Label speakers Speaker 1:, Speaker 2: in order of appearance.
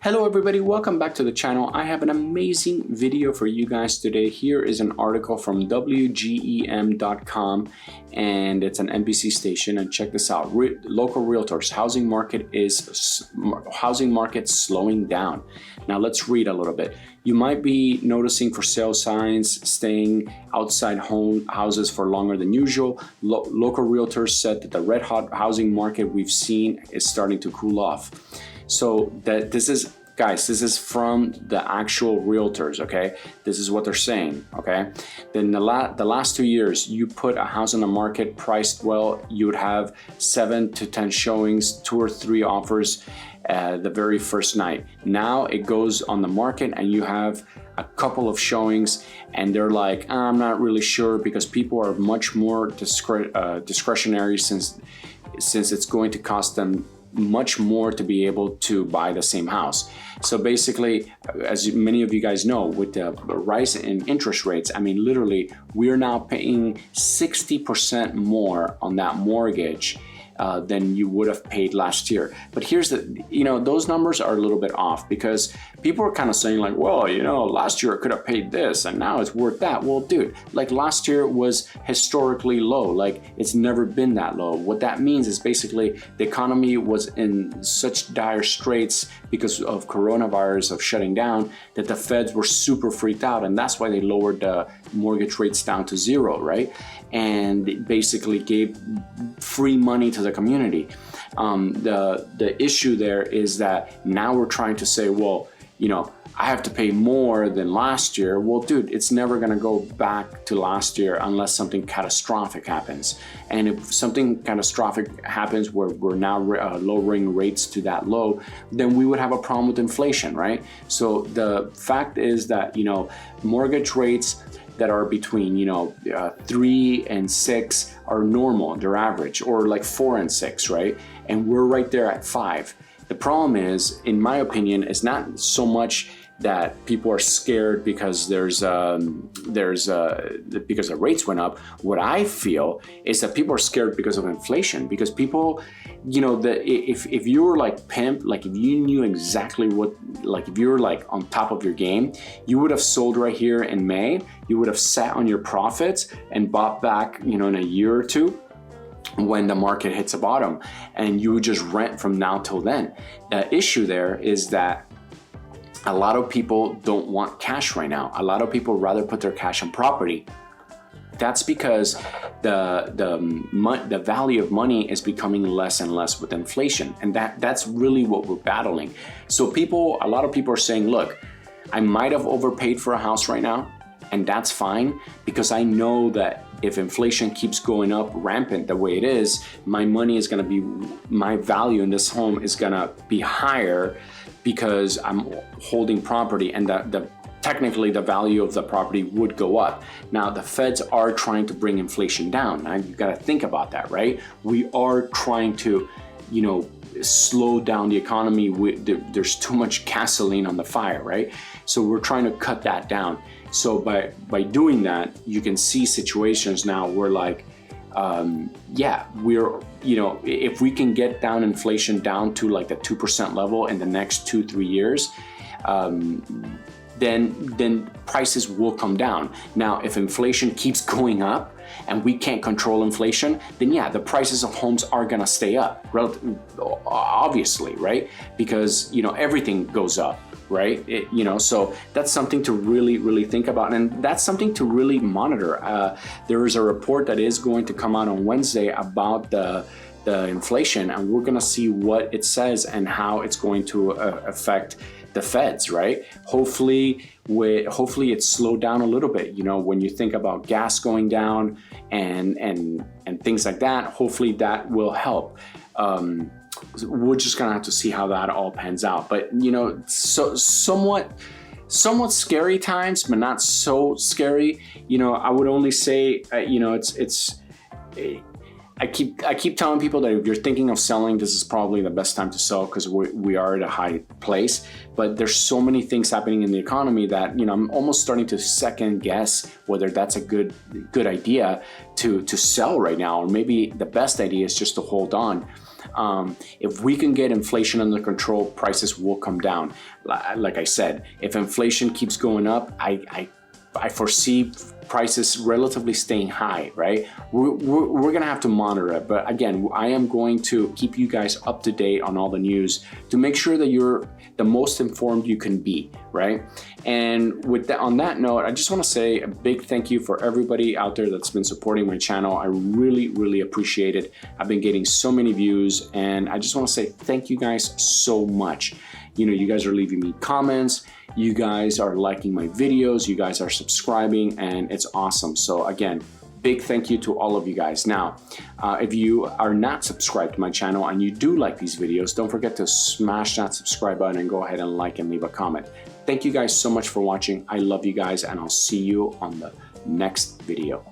Speaker 1: Hello everybody, welcome back to the channel. I have an amazing video for you guys today. Here is an article from WGEM.com and it's an NBC station, and check this out. Local realtors, housing market slowing down. Now let's read a little bit. You might be noticing for sale signs staying outside houses for longer than usual. Local realtors said that the red hot housing market we've seen is starting to cool off. So this is from the actual realtors, okay? This is what they're saying, okay? Then the last 2 years, you put a house on the market priced well, you would have 7 to 10 showings, 2 or 3 offers the very first night. Now it goes on the market and you have a couple of showings and they're like, I'm not really sure, because people are much more discretionary since it's going to cost them much more to be able to buy the same house. So basically, as many of you guys know, with the rise in interest rates, I mean, literally, we're now paying 60% more on that mortgage than you would have paid last year. But here's those numbers are a little bit off, because people are kind of saying like, well, last year I could have paid this and now it's worth that. Well, dude, like last year was historically low. Like it's never been that low. What that means is basically the economy was in such dire straits because of coronavirus, of shutting down, that the feds were super freaked out, and that's why they lowered the mortgage rates down to 0, right? And basically gave free money to the community. The issue there is that now we're trying to say, well, I have to pay more than last year. Well, dude, it's never gonna go back to last year unless something catastrophic happens. And if something catastrophic happens where we're now lowering rates to that low, then we would have a problem with inflation, right? So the fact is that, mortgage rates that are between 3 and 6 are normal, they're average, or like 4 and 6, right? And we're right there at 5. The problem is, in my opinion, is not so much that people are scared because because the rates went up. What I feel is that people are scared because of inflation, because people, if you were like pimp, like if you knew exactly if you were like on top of your game, you would have sold right here in May, you would have sat on your profits and bought back, in a year or two when the market hits a bottom, and you would just rent from now till then. The issue there is that a lot of people don't want cash right now. A lot of people rather put their cash on property. That's because the value of money is becoming less and less with inflation, and that's really what we're battling. So a lot of people are saying, look, I might have overpaid for a house right now, and that's fine, because I know that if inflation keeps going up rampant the way it is, my value in this home is gonna be higher because I'm holding property, and technically the value of the property would go up. Now the feds are trying to bring inflation down. Now you gotta think about that, right? We are trying to, slow down the economy. There's too much gasoline on the fire, right? So we're trying to cut that down. So by doing that, you can see situations now where like, if we can get down inflation down to like the 2% level in the next 2-3 years, then prices will come down. Now, if inflation keeps going up and we can't control inflation, then yeah, the prices of homes are gonna stay up, obviously, right? Because, everything goes up, right? So that's something to really, really think about. And that's something to really monitor. There is a report that is going to come out on Wednesday about the inflation, and we're gonna see what it says and how it's going to affect the feds, right? Hopefully it's slowed down a little bit. When you think about gas going down and things like that, hopefully that will help. We're just gonna have to see how that all pans out. But so somewhat scary times, but not so scary. I would only say, I keep telling people that if you're thinking of selling, this is probably the best time to sell, because we are at a high place. But there's so many things happening in the economy that I'm almost starting to second guess whether that's a good idea to sell right now, or maybe the best idea is just to hold on. If we can get inflation under control, prices will come down. Like I said, if inflation keeps going up, I foresee prices relatively staying high, right? We're gonna have to monitor it. But again, I am going to keep you guys up to date on all the news to make sure that you're the most informed you can be, right? And with that, on that note, I just wanna say a big thank you for everybody out there that's been supporting my channel. I really, really appreciate it. I've been getting so many views, and I just wanna say thank you guys so much. You know, you guys are leaving me comments, you guys are liking my videos, you guys are subscribing, and it's awesome. So again, big thank you to all of you guys. Now, if you are not subscribed to my channel and you do like these videos, don't forget to smash that subscribe button and go ahead and like and leave a comment. Thank you guys so much for watching. I love you guys, and I'll see you on the next video.